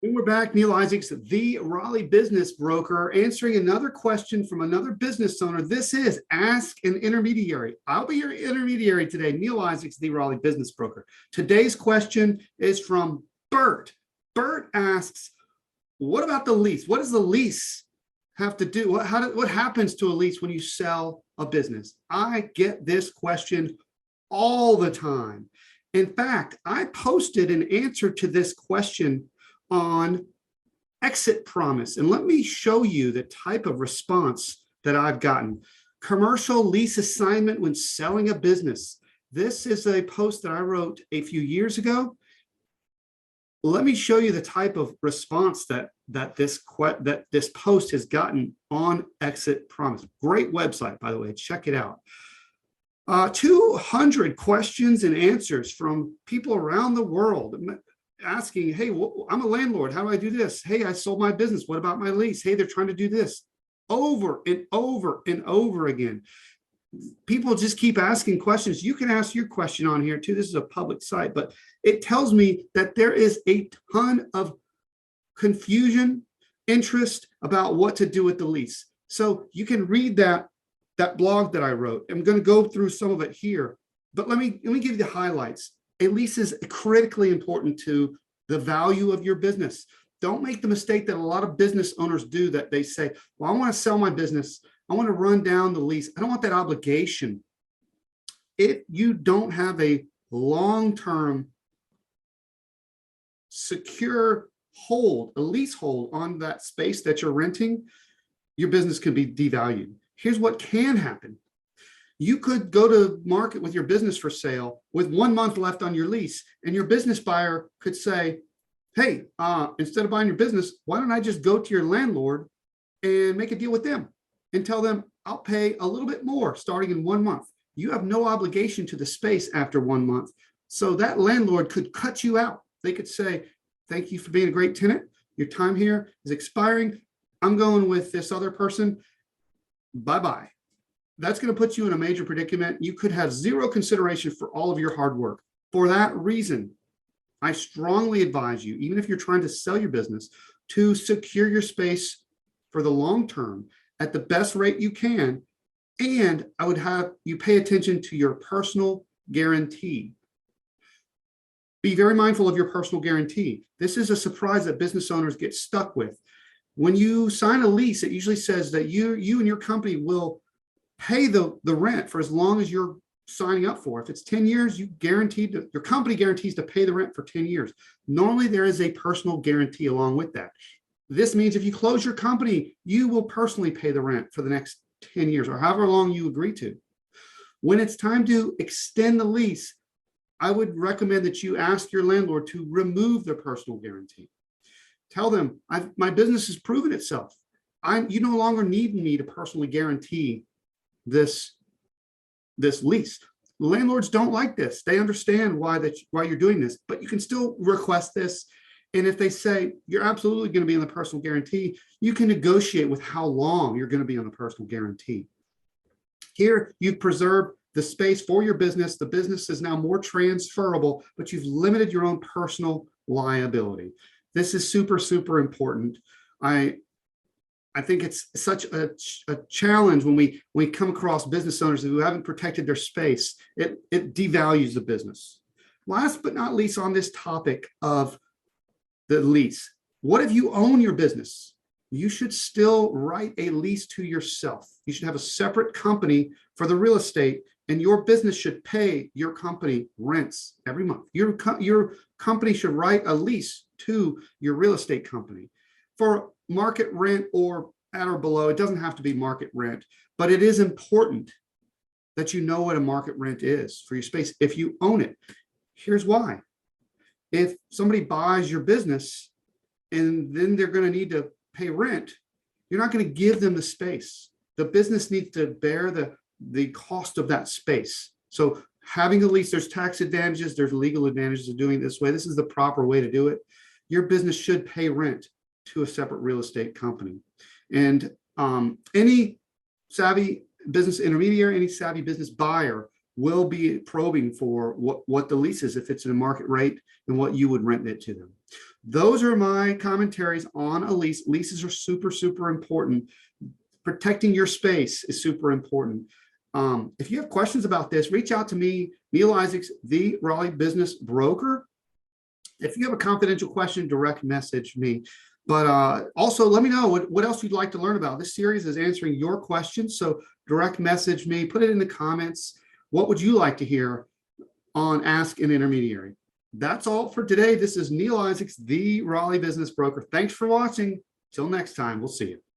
And we're back, Neal Isaacs, the Raleigh business broker, answering another question from another business owner. This is Ask an Intermediary. I'll be your intermediary today, Neal Isaacs, the Raleigh business broker. Today's question is from Bert. Bert asks, what about the lease? What does the lease have to do? What happens to a lease when you sell a business? I get this question all the time. In fact, I posted an answer to this question on Exit Promise. And let me show you the type of response that I've gotten. Commercial lease assignment when selling a business. This is a post that I wrote a few years ago. Let me show you the type of response that this post has gotten on Exit Promise. Great website, by the way. Check it out. 200 questions and answers from people around the world asking, hey, I'm a landlord. How do I do this? Hey, I sold my business. What about my lease? Hey, they're trying to do this over and over and over again. People just keep asking questions. You can ask your question on here too. This is a public site, but it tells me that there is a ton of confusion, interest about what to do with the lease. So you can read that blog that I wrote. I'm going to go through some of it here, but let me give you the highlights. A lease is critically important to the value of your business. Don't make the mistake that a lot of business owners do, that they say, well, I want to sell my business. I want to run down the lease. I don't want that obligation. If you don't have a long-term secure hold, a leasehold on that space that you're renting, your business can be devalued. Here's what can happen. You could go to market with your business for sale with 1 month left on your lease, and your business buyer could say, hey, instead of buying your business, why don't I just go to your landlord and make a deal with them and tell them I'll pay a little bit more starting in 1 month. You have no obligation to the space after 1 month. So that landlord could cut you out. They could say, thank you for being a great tenant. Your time here is expiring. I'm going with this other person. Bye-bye. That's going to put you in a major predicament. You could have zero consideration for all of your hard work. For that reason, I strongly advise you, even if you're trying to sell your business, to secure your space for the long term at the best rate you can. And I would have you pay attention to your personal guarantee. Be very mindful of your personal guarantee. This is a surprise that business owners get stuck with. When you sign a lease, it usually says that you and your company will pay the rent for as long as you're signing up for. If it's 10 years, your company guarantees to pay the rent for 10 years. Normally, there is a personal guarantee along with that. This means if you close your company, you will personally pay the rent for the next 10 years or however long you agree to. When it's time to extend the lease, I would recommend that you ask your landlord to remove their personal guarantee. Tell them, my business has proven itself. You no longer need me to personally guarantee this lease. Landlords don't like this. They understand why you're doing this, but you can still request this. And if they say you're absolutely going to be on the personal guarantee, you can negotiate with how long you're going to be on the personal guarantee. Here, you've preserved the space for your business. The business is now more transferable, but you've limited your own personal liability. This is super, super important. I think it's such a challenge when we come across business owners who haven't protected their space. It devalues the business. Last but not least on this topic of the lease, what if you own your business? You should still write a lease to yourself. You should have a separate company for the real estate, and your business should pay your company rents every month. Your company should write a lease to your real estate company for market rent or at or below. It doesn't have to be market rent, but it is important that you know what a market rent is for your space if you own it. Here's why. If somebody buys your business and then they're going to need to pay rent, you're not going to give them the space. The business needs to bear the cost of that space. So having a lease, there's tax advantages, there's legal advantages of doing it this way. This is the proper way to do it. Your business should pay rent to a separate real estate company. And any savvy business intermediary, any savvy business buyer will be probing for what the lease is, if it's in a market rate and what you would rent it to them. Those are my commentaries on a lease. Leases are super, super important. Protecting your space is super important. If you have questions about this, reach out to me, Neal Isaacs, the Raleigh business broker. If you have a confidential question, direct message me. But also let me know what else you'd like to learn about. This series is answering your questions. So direct message me, put it in the comments. What would you like to hear on Ask an Intermediary? That's all for today. This is Neal Isaacs, the Raleigh business broker. Thanks for watching. Till next time, we'll see you.